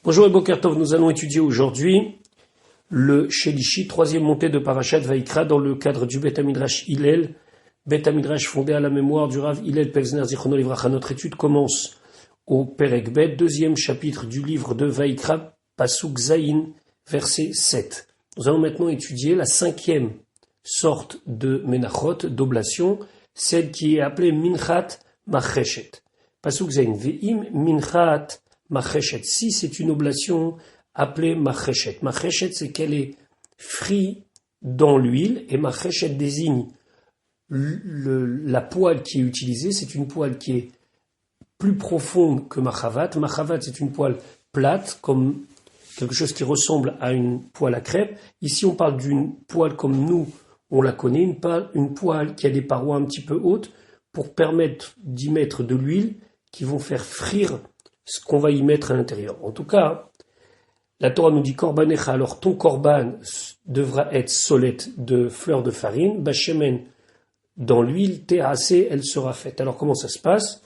Bonjour et Boker Tov, nous allons étudier aujourd'hui le Shelishi, troisième montée de Parashat Vaikra dans le cadre du Bet HaMidrash Hillel. Bet HaMidrash fondé à la mémoire du Rav Hillel Pelzner Zichrono Livracha. Notre étude commence au Perek Bet, deuxième chapitre du livre de Vaikra, Pasuk Zayin, verset 7. Nous allons maintenant étudier la cinquième sorte de Menachot, d'oblation, celle qui est appelée Minchat Macheshet. Pasuk Zayin, Ve'im Minchat Macheshet. Si c'est une oblation appelée Macheshet. Macheshet, c'est qu'elle est frite dans l'huile, et Macheshet désigne la poêle qui est utilisée. C'est une poêle qui est plus profonde que Machavat. Machavat, c'est une poêle plate, comme quelque chose qui ressemble à une poêle à crêpes. Ici, on parle d'une poêle comme nous, on la connaît, une poêle qui a des parois un petit peu hautes pour permettre d'y mettre de l'huile qui vont faire frire ce qu'on va y mettre à l'intérieur. En tout cas, la Torah nous dit Korbanecha, alors ton korban devra être solette de fleurs de farine, Bachemen, dans l'huile, Terrassée, elle sera faite. Alors comment ça se passe?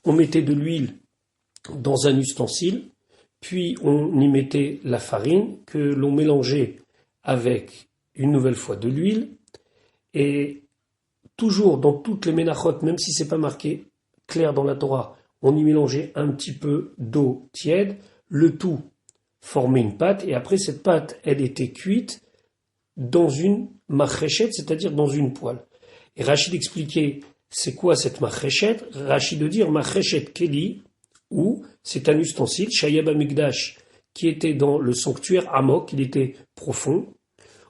On mettait de l'huile dans un ustensile, puis on y mettait la farine que l'on mélangeait avec une nouvelle fois de l'huile, et toujours dans toutes les ménachot, même si c'est pas marqué clair dans la Torah, on y mélangeait un petit peu d'eau tiède, le tout formait une pâte, et après cette pâte, elle était cuite dans une macheshet, c'est-à-dire dans une poêle. Et Rachid expliquait, c'est quoi cette macheshet? Rachid de dire macheshet keli, ou c'est un ustensile, Shayab Hamikdash, qui était dans le sanctuaire Amok, il était profond,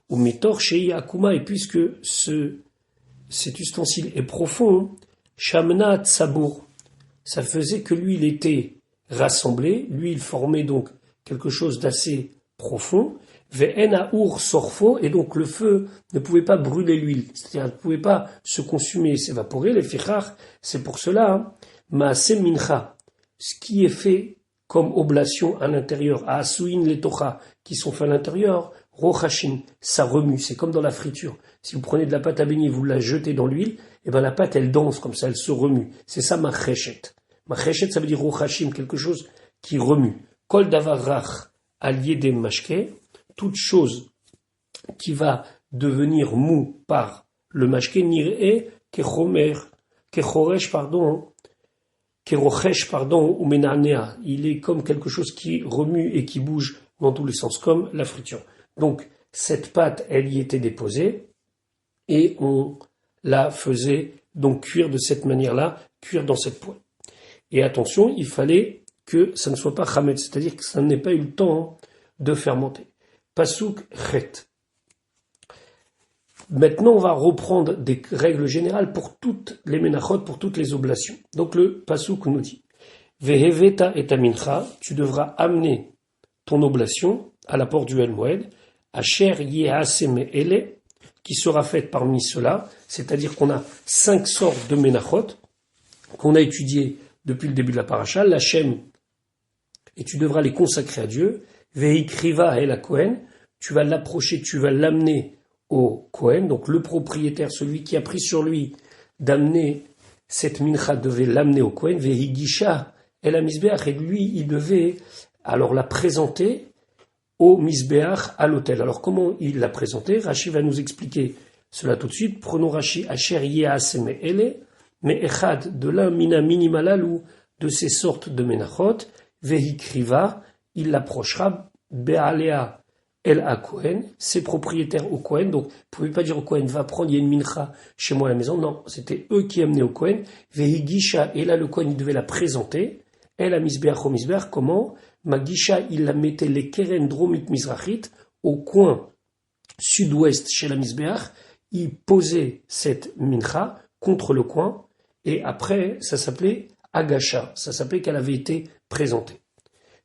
ou Metor Shei Akuma, et puisque cet ustensile est profond, Shamna Tsabour, ça faisait que l'huile était rassemblée, l'huile formait donc quelque chose d'assez profond, Ve'en Aour Sorfo, et donc le feu ne pouvait pas brûler l'huile, c'est-à-dire elle ne pouvait pas se consumer et s'évaporer, les fichar, c'est pour cela, Maase Mincha, ce qui est fait comme oblation à l'intérieur, à Asuin les Tocha, qui sont faits à l'intérieur, Rochashin, ça remue, c'est comme dans la friture. Si vous prenez de la pâte à beignet, vous la jetez dans l'huile, et ben la pâte elle danse comme ça, elle se remue. C'est ça Macheshet. Macheshet, ça veut dire Rochashim, quelque chose qui remue. Kol davar rach al yedem mashke, toute chose qui va devenir mou par le mashke, nir'e kechoresh, ou menanea. Il est comme quelque chose qui remue et qui bouge dans tous les sens, comme la friture. Donc, cette pâte, elle y était déposée, et on la faisait donc cuire de cette manière-là, cuire dans cette poêle. Et attention, il fallait que ça ne soit pas chametz, c'est-à-dire que ça n'ait pas eu le temps de fermenter. Pasuk chet. Maintenant, on va reprendre des règles générales pour toutes les menachot, pour toutes les oblations. Donc le pasuk nous dit, Veheveta et mincha, tu devras amener ton oblation à la porte du El Moed, Asher Yehaseme Ele, qui sera faite parmi ceux-là, c'est-à-dire qu'on a 5 sortes de menachot qu'on a étudiées depuis le début de la paracha, l'Hachem, et tu devras les consacrer à Dieu, Veikriva El Kohen, tu vas l'approcher, tu vas l'amener au Kohen, donc le propriétaire, celui qui a pris sur lui d'amener cette mincha devait l'amener au Kohen, Veigisha El HaMizbeach, et lui, il devait alors la présenter au Mizbeach, à l'autel. Alors comment il l'a présenté? Rashi va nous expliquer cela tout de suite. Prenons Rashi, Asher Yehaseme Ele, mais Echad, de l'un mina minimalalou, de ces sortes de menachot, Vehikriva, il l'approchera, Be'alea El HaKohen, ses propriétaires au Kohen. Donc, vous ne pouvez pas dire au Kohen, va prendre, il y a une mincha chez moi à la maison. Non, c'était eux qui amenaient au Kohen. Vehigisha, et là le Kohen, il devait la présenter. El HaMizbeach au Mizbeach, comment? Magisha, il la mettait les keren dromit mizrachit, au coin sud-ouest chez la Mizbeach. Il posait cette mincha contre le coin, et après, ça s'appelait Agasha, ça s'appelait qu'elle avait été présentée.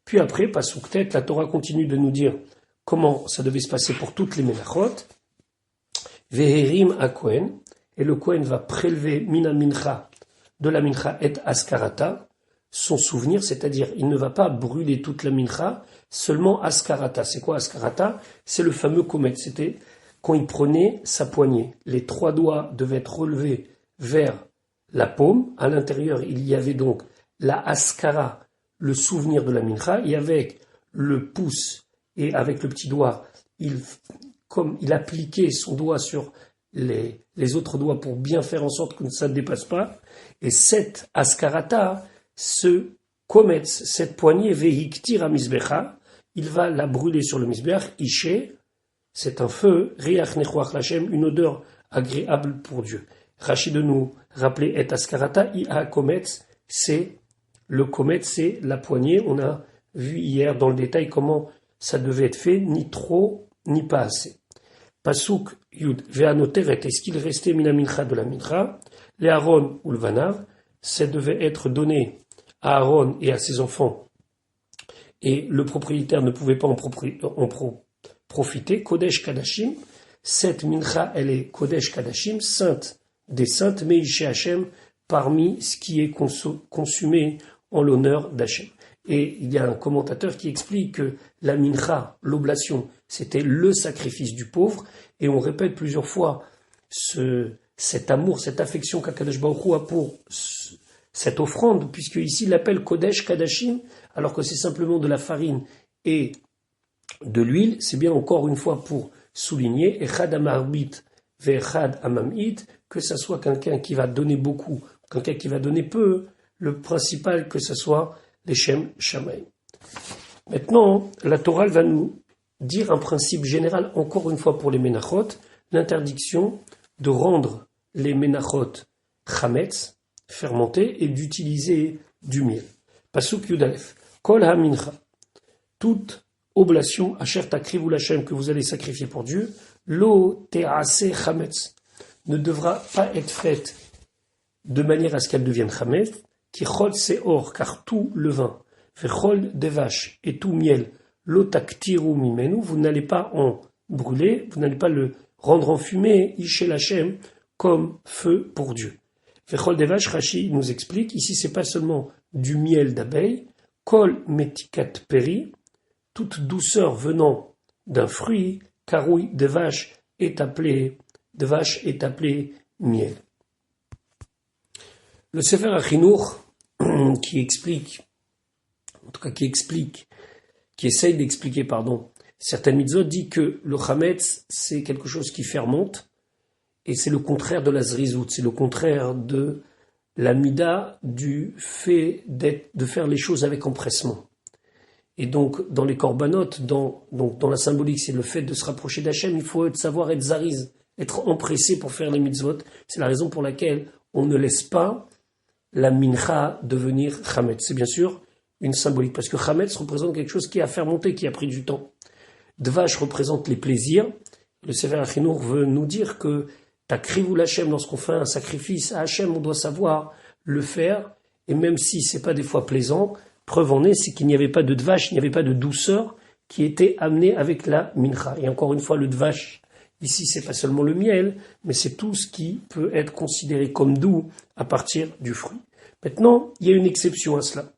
Puis après, pasuk tet, la Torah continue de nous dire comment ça devait se passer pour toutes les menachot. Veherim a Kohen, et le Kohen va prélever mina mincha, de la mincha et askarata, son souvenir, c'est-à-dire il ne va pas brûler toute la mincha, seulement askarata. C'est quoi askarata? C'est le fameux komet, c'était quand il prenait sa poignée. Les 3 doigts devaient être relevés vers la paume. À l'intérieur, il y avait donc la askara, le souvenir de la mincha, et avec le pouce et avec le petit doigt, comme il appliquait son doigt sur les autres doigts pour bien faire en sorte que ça ne dépasse pas. Et cette askarata, ce kometz, cette poignée, vehiktir à misbecha, il va la brûler sur le misbech, ishe, c'est un feu, riach nechuach lachem, une odeur agréable pour Dieu. Rachid de nous rappeler et askarata, ia kometz, c'est le kometz, c'est la poignée. On a vu hier dans le détail comment ça devait être fait, ni trop, ni pas assez. Pasuk Yud, Ve'anoteret, est-ce qu'il restait mina mincha de la mincha, les Aaron ou le Vanav, ça devait être donné à Aaron et à ses enfants, et le propriétaire ne pouvait pas en profiter. Kodesh Kadashim, cette mincha, elle est Kodesh Kadashim, sainte des saintes, Meishe Hashem, parmi ce qui est consumé en l'honneur d'Hachem. Et il y a un commentateur qui explique que la mincha, l'oblation, c'était le sacrifice du pauvre, et on répète plusieurs fois cet amour, cette affection qu'Akadosh Baruch Hu a pour cette offrande, puisque ici il l'appelle Kodesh Kadashim, alors que c'est simplement de la farine et de l'huile. C'est bien encore une fois pour souligner Echad Amarbit ve'Echad Amamit, que ça soit quelqu'un qui va donner beaucoup, quelqu'un qui va donner peu, le principal que ce soit les Shem Shamaim. Maintenant, la Torah va nous dire un principe général, encore une fois pour les Menachot, l'interdiction de rendre les Menachot Chametz, fermentés, et d'utiliser du miel. Pasuk Yudalef. Kol ha-mincha. Toute oblation, asher takrivu l'Hashem, que vous allez sacrifier pour Dieu, lo te'ase chametz, ne devra pas être faite de manière à ce qu'elle devienne chametz, qui chol se'or, car tout levain, vechol devash, et tout miel, lo taktiru mimenu, vous n'allez pas en brûler, vous n'allez pas le rendre en fumée, ishel Hashem, comme feu pour Dieu. Vechol devash, Rashi nous explique, ici c'est pas seulement du miel d'abeille, kol metikat peri, toute douceur venant d'un fruit, carouille de vache est appelé miel. Le Sefer HaChinuch, qui essaye d'expliquer, certaines mitzvot, dit que le chametz, c'est quelque chose qui fermente, et c'est le contraire de la zrizout, c'est le contraire de la mida, du fait de faire les choses avec empressement. Et donc, dans les corbanotes, dans la symbolique, c'est le fait de se rapprocher d'Hachem, il faut savoir être zariz, être empressé pour faire les mitzvot. C'est la raison pour laquelle on ne laisse pas la mincha devenir chametz. C'est bien sûr une symbolique, parce que chametz représente quelque chose qui a fermenté, qui a pris du temps. Dvash représente les plaisirs. Le Sefer HaChinuch veut nous dire que takrivu l'Hachem, lorsqu'on fait un sacrifice à Hachem, on doit savoir le faire, et même si c'est pas des fois plaisant, preuve en est, c'est qu'il n'y avait pas de dvash, il n'y avait pas de douceur qui était amenée avec la mincha. Et encore une fois, le dvash, ici, c'est pas seulement le miel, mais c'est tout ce qui peut être considéré comme doux à partir du fruit. Maintenant, il y a une exception à cela.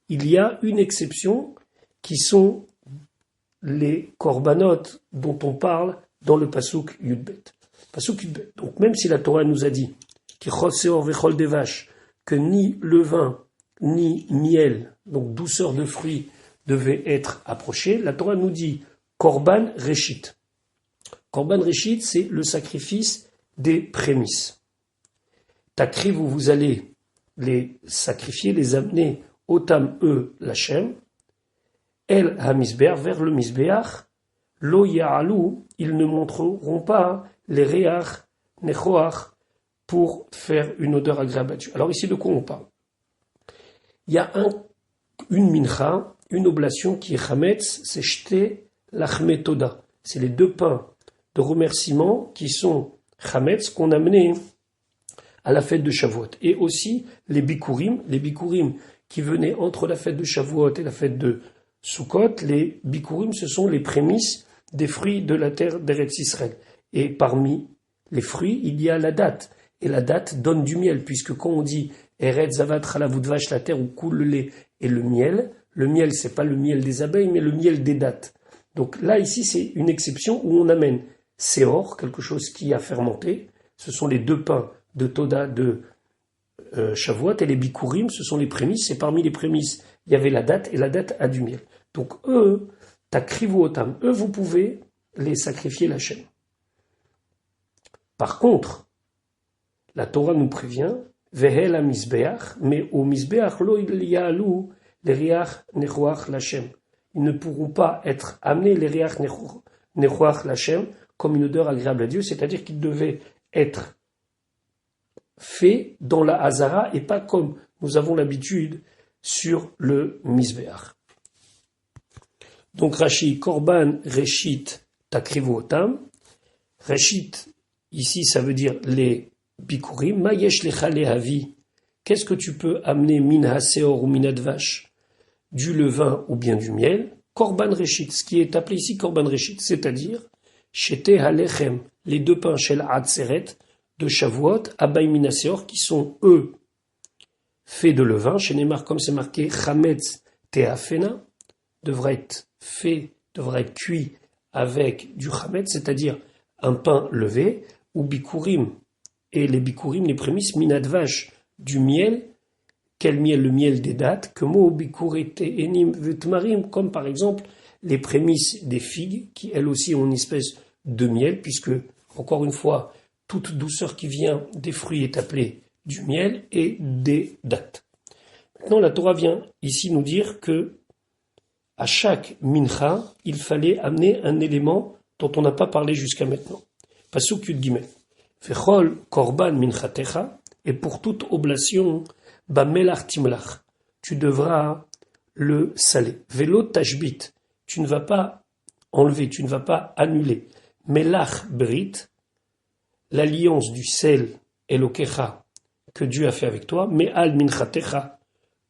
Il y a une exception qui sont les corbanotes dont on parle dans le pasuk Yudbet. Pasuk Yudbet. Donc, même si la Torah nous a dit que ni levain ni miel, donc douceur de fruits, devait être approché, la Torah nous dit Korban Reshit. Korban Reshit, c'est le sacrifice des prémices. Takriv, où vous allez les sacrifier, les amener otam l'Hachem, el ha-misbeach, vers le misbeach, lo ya'alu, ils ne montreront pas les reach nechoach pour faire une odeur agréable à Dieu. Alors ici, de quoi on parle? Il y a une mincha, une oblation qui est chametz, c'est jeter l'achmet toda. C'est les deux pains de remerciement qui sont chametz, qu'on a amenés à la fête de Shavuot. Et aussi les bikurim qui venaient entre la fête de Shavuot et la fête de Sukkot. Les bikurim, ce sont les prémices des fruits de la terre d'Eretz Israël. Et parmi les fruits, il y a la date. Et la date donne du miel, puisque quand on dit Eretz Zavat Chalavut Vache, la terre où coule le lait et le miel, c'est pas le miel des abeilles, mais le miel des dattes. Donc là, ici, c'est une exception où on amène Seor, quelque chose qui a fermenté. Ce sont les deux pains de Toda de Shavuot, et les bikurim, ce sont les prémices. Et parmi les prémices, il y avait la date, et la date a du miel. Donc eux, takrivu otam, eux vous pouvez les sacrifier la chaîne. Par contre, la Torah nous prévient, vehel misbeach, mais au misbeach lo yalu les riach nechoach lachem. Ils ne pourront pas être amenés les riach nechoach lachem comme une odeur agréable à Dieu, c'est-à-dire qu'ils devaient être faits dans la hazara et pas comme nous avons l'habitude sur le misbeach. Donc Rashi, korban reshit takrivu otam. Reshit, ici ça veut dire les bikurim. Ma yesh lecha lehavi. Qu'est-ce que tu peux amener min haseor ou min advash, du levain ou bien du miel? Korban reshit, ce qui est appelé ici korban reshit, c'est-à-dire shete halechem, les deux pains shel atzeret de Shavuot, abay min haseor, qui sont eux faits de levain. Chez Neymar, comme c'est marqué chametz teafena, devra être cuit avec du chametz, c'est-à-dire un pain levé, ou bikurim, et les bikurim, les prémices, minadvash, du miel. Quel miel? Le miel des dattes, que mo bikurite enim vetmarim, comme par exemple les prémices des figues, qui elles aussi ont une espèce de miel, puisque, encore une fois, toute douceur qui vient des fruits est appelée du miel et des dattes. Maintenant, la Torah vient ici nous dire que à chaque mincha, il fallait amener un élément dont on n'a pas parlé jusqu'à maintenant. Pasuk Yud Gimel. Vechol korban minchatecha, et pour toute oblation, bamelach timlach, tu devras le saler. Velo tashbit, tu ne vas pas enlever, tu ne vas pas annuler. Melach brit, l'alliance du sel elokecha que Dieu a fait avec toi, me'al minchatecha,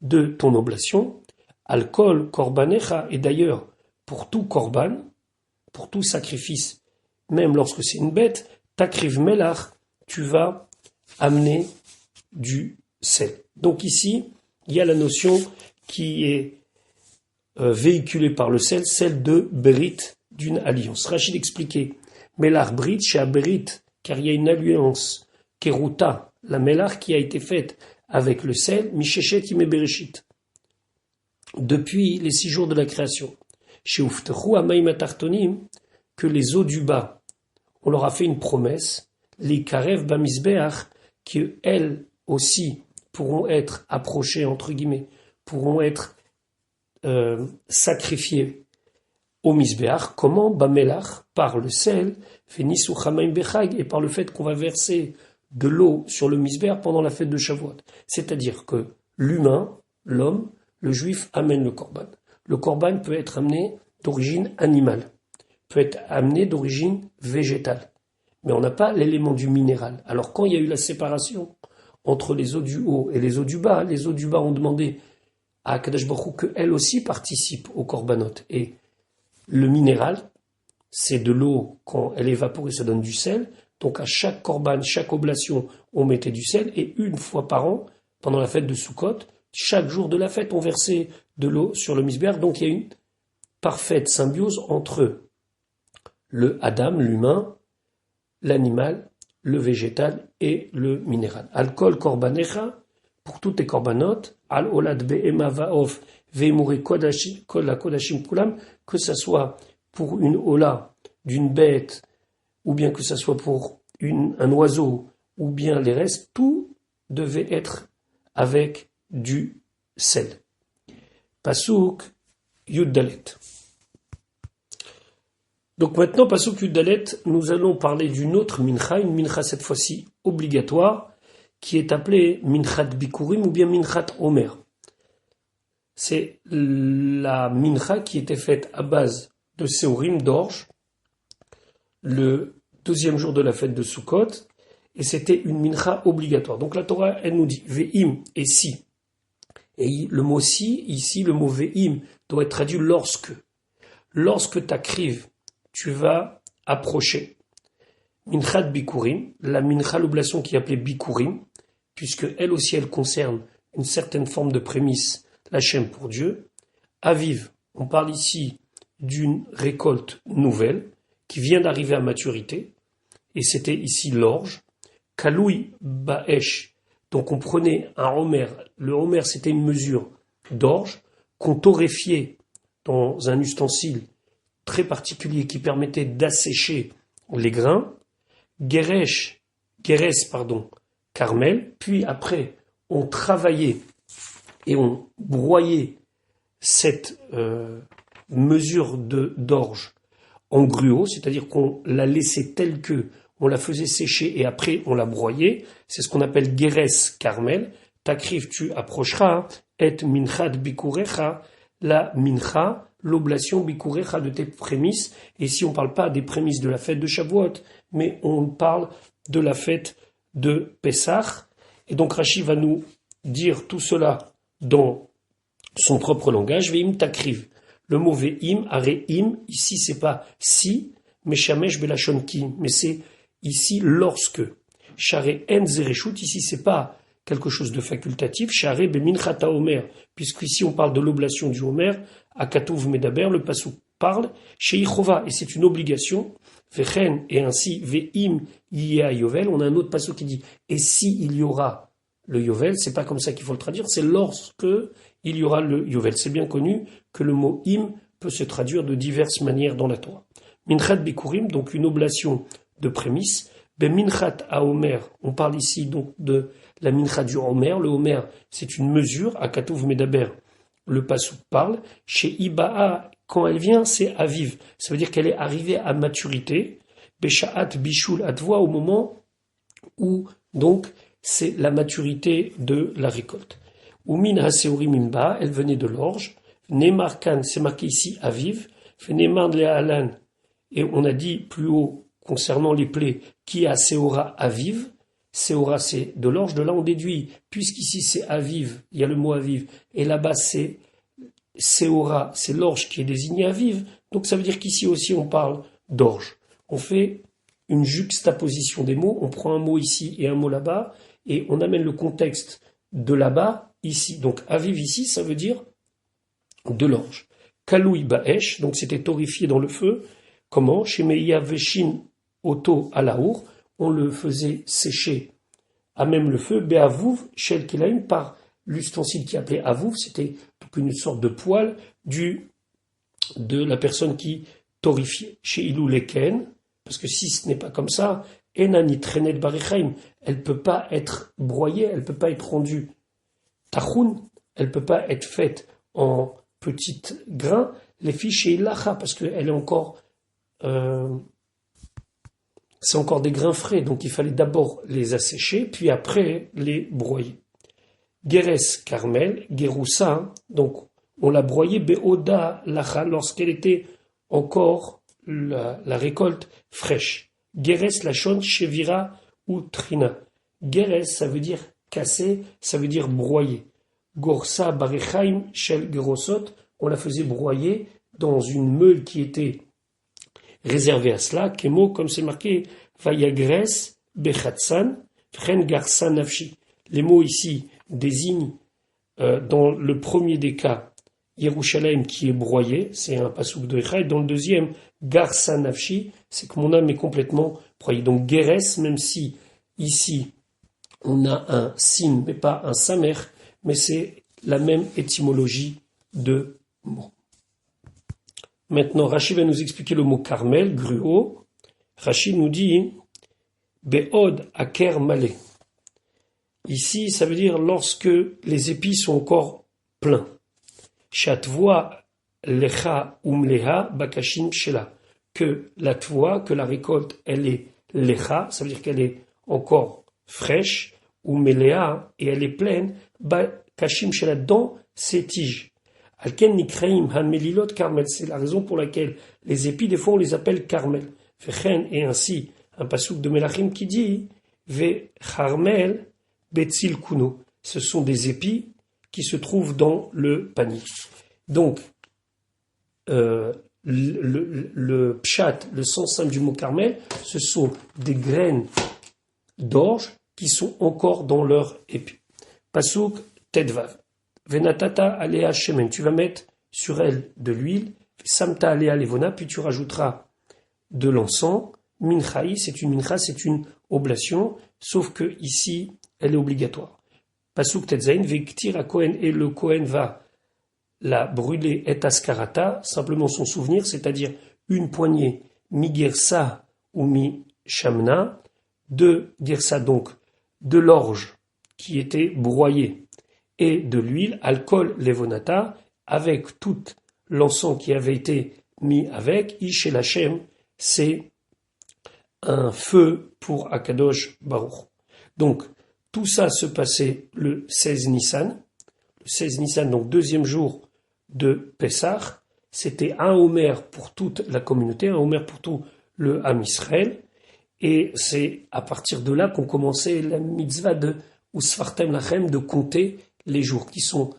de ton oblation, alcool korbanecha, et d'ailleurs, pour tout korban, pour tout sacrifice, même lorsque c'est une bête, takriv melach, tu vas amener du sel. Donc ici, il y a la notion qui est véhiculée par le sel, celle de berit, d'une alliance. Rachid expliquait, melach brit, chez berit, car il y a une alliance, keruta, la melach qui a été faite avec le sel, misheshet ime bereshit, depuis les 6 jours de la création. Chez Uftechu Amaim Atartonim, que les eaux du bas, on leur a fait une promesse, les Karev Bamisbeach, qui elles aussi pourront être approchées, entre guillemets, pourront être sacrifiées au Misbeach. Comment? Bamelach, par le sel, Fénis ou Chamaim Bechag, et par le fait qu'on va verser de l'eau sur le Misbeach pendant la fête de Shavuot. C'est-à-dire que l'humain, l'homme, le juif amène le korban. Le korban peut être amené d'origine animale, peut être amené d'origine végétale, mais on n'a pas l'élément du minéral. Alors quand il y a eu la séparation entre les eaux du haut et les eaux du bas ont demandé à Akadosh Baruch Hu qu'elles aussi participent au korbanot. Et le minéral, c'est de l'eau, quand elle est évaporée, ça donne du sel. Donc à chaque korban, chaque oblation, on mettait du sel, et une fois par an, pendant la fête de Sukkot, chaque jour de la fête, on versait de l'eau sur le misbeach. Donc il y a une parfaite symbiose entre le Adam, l'humain, l'animal, le végétal et le minéral. Alcool korbanecha, pour toutes tes korbanot, al olad be'ema va'of ve'emure kol la kodashim kulam, que ça soit pour une ola d'une bête, ou bien que ça soit pour un oiseau, ou bien les restes, tout devait être avec du sel. Pasuk Yud Dalet. Donc maintenant, Pasuk Yud Dalet, nous allons parler d'une autre mincha, une mincha cette fois-ci obligatoire, qui est appelée minchat bikurim ou bien minchat omer. C'est la mincha qui était faite à base de séorim, d'orge, le 2e jour de la fête de Sukkot, et c'était une mincha obligatoire. Donc la Torah, elle nous dit ve'im et si. Et le mot si, ici, le mot ve'im, doit être traduit lorsque. Lorsque t'acrives, tu vas approcher. Minchat bikurim, la mincha, l'oblation qui est appelée bikurim, puisque elle aussi, elle concerne une certaine forme de prémisse, l'Hachem pour Dieu. Aviv, on parle ici d'une récolte nouvelle, qui vient d'arriver à maturité, et c'était ici l'orge. Kaloui ba'esh, donc on prenait un homer, le homer c'était une mesure d'orge, qu'on torréfiait dans un ustensile très particulier qui permettait d'assécher les grains, Geres, Carmel, puis après on travaillait et on broyait cette mesure d'orge en gruau, c'est-à-dire qu'on la laissait telle que, on la faisait sécher et après on la broyait, c'est ce qu'on appelle Geres Carmel. Takriv, tu approcheras, et minchat bikurecha, la mincha, l'oblation bikurecha de tes prémices. Et ici on ne parle pas des prémices de la fête de Shavuot, mais on parle de la fête de Pessah. Et donc Rashi va nous dire tout cela dans son propre langage. Veim takriv. Le mot veim, areim, ici c'est pas si, mais shamesh belashon ki, mais c'est ici lorsque. Share en zereshut, ici c'est pas quelque chose de facultatif. Share beminchat haomer, puisqu'ici on parle de l'oblation du Homer. Akatouv medaber, le pasuk parle. Sheichova, et c'est une obligation. Vechen, et ainsi veim yia yovel. On a un autre pasuk qui dit et si il y aura le yovel, c'est pas comme ça qu'il faut le traduire, c'est lorsque il y aura le yovel. C'est bien connu que le mot im peut se traduire de diverses manières dans la Torah. Minchat bikurim, donc une oblation de prémices. Ben minchat à Homer, on parle ici donc de la mincha du Homer. Le Homer, c'est une mesure. Akatouv medaber, le pasuk parle. Chez Ibaa, quand elle vient, c'est aviv. Ça veut dire qu'elle est arrivée à maturité. Beshaat bishul advoa, au moment où donc c'est la maturité de la récolte. Umin haseorim imba, elle venait de l'orge. Nemarkan, c'est marqué ici aviv. Fenemar le alan, et on a dit plus haut concernant les plaies, qui a seora aviv. Seora, c'est de l'orge. De là, on déduit, puisqu'ici c'est aviv, il y a le mot aviv, et là-bas c'est seora, c'est l'orge qui est désigné aviv. Donc ça veut dire qu'ici aussi on parle d'orge. On fait une juxtaposition des mots, on prend un mot ici et un mot là-bas, et on amène le contexte de là-bas ici. Donc aviv ici, ça veut dire de l'orge. Kaloui baesh, donc c'était torréfié dans le feu. Comment? Chez Meïa Veshin Oto Alaour, on le faisait sécher à même le feu. Be'avouv Shel Kelaim, par l'ustensile qui appelait avouv, c'était donc une sorte de poêle de la personne qui torréfiait. Chez Ilou Leken, parce que si ce n'est pas comme ça, Enani Trenet Barichaim, elle ne peut pas être broyée, elle ne peut pas être rendue tachoun, elle ne peut pas être faite en petites grains. Les filles chez Ilacha, parce qu'elle est encore c'est encore des grains frais, donc il fallait d'abord les assécher, puis après les broyer. Geres Carmel, Geroussa, donc on l'a broyé Beoda Lacha, lorsqu'elle était encore la récolte fraîche. Geres Lachon Chevira ou Trina. Geres, ça veut dire casser, ça veut dire broyer. Gorsa Barechaim Shel Gerosot, on la faisait broyer dans une meule qui était réservé à cela, Kemo, comme c'est marqué, Vayagres, Bechatsan, Fren Garsan Nafshi. Les mots ici désignent, dans le premier des cas, Yerushalayim qui est broyé, c'est un pasouk de Echa, et dans le deuxième, Garsan Nafshi, c'est que mon âme est complètement broyée. Donc Geres, même si ici on a un sin, mais pas un samer, mais c'est la même étymologie de mots. Maintenant, Rashi va nous expliquer le mot Carmel, gruau. Rashi nous dit Be'od aker malé. Ici, ça veut dire lorsque les épis sont encore pleins. Shatvoa lecha umleha bakashim shela. Que la tvoa, que la récolte, elle est lecha, ça veut dire qu'elle est encore fraîche, umleha, et elle est pleine, bakashim shela, dans ses tiges. Alken nikraim hanmelilot Carmel, c'est la raison pour laquelle les épis, des fois, on les appelle Carmel. Vechen, et ainsi, un pasouk de Melachim qui dit Ve Charmel betzil kuno. Ce sont des épis qui se trouvent dans le panier. Donc, le pshat, le sens simple du mot Carmel, ce sont des graines d'orge qui sont encore dans leur épi. Pasouk Tedvav. Venatata alea shemen, tu vas mettre sur elle de l'huile, samta alea levona, puis tu rajouteras de l'encens. Minchaï, c'est une mincha, c'est une oblation, sauf que ici, elle est obligatoire. Pasuk tetzain, vektir à Kohen, et le Kohen va l'a brûlé et ascarata, simplement son souvenir, c'est-à-dire une poignée mi-gersa ou mi-shamna, de gersa donc, de l'orge qui était broyée, et de l'huile, alcool levonata, avec tout l'encens qui avait été mis avec, Ish el Hashem, c'est un feu pour Akadosh Baruch. Donc, tout ça se passait le 16 Nissan. Le 16 Nissan, donc deuxième jour de Pessah. C'était un Omer pour toute la communauté, un Omer pour tout le Ham Israël. Et c'est à partir de là qu'on commençait la mitzvah de Usfartem Lachem, de compter les jours, qui sont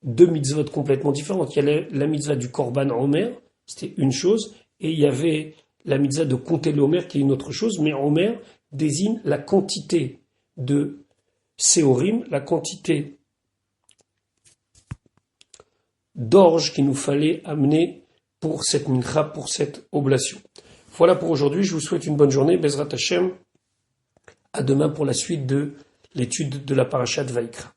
deux mitzvot complètement différentes. Il y a la mitzvah du Korban Omer, c'était une chose, et il y avait la mitzvah de compter l'Omer, qui est une autre chose, mais Omer désigne la quantité de Séorim, la quantité d'orge qu'il nous fallait amener pour cette mincha, pour cette oblation. Voilà pour aujourd'hui, je vous souhaite une bonne journée, Bezrat Hashem, à demain pour la suite de l'étude de la parasha de Vaïkra.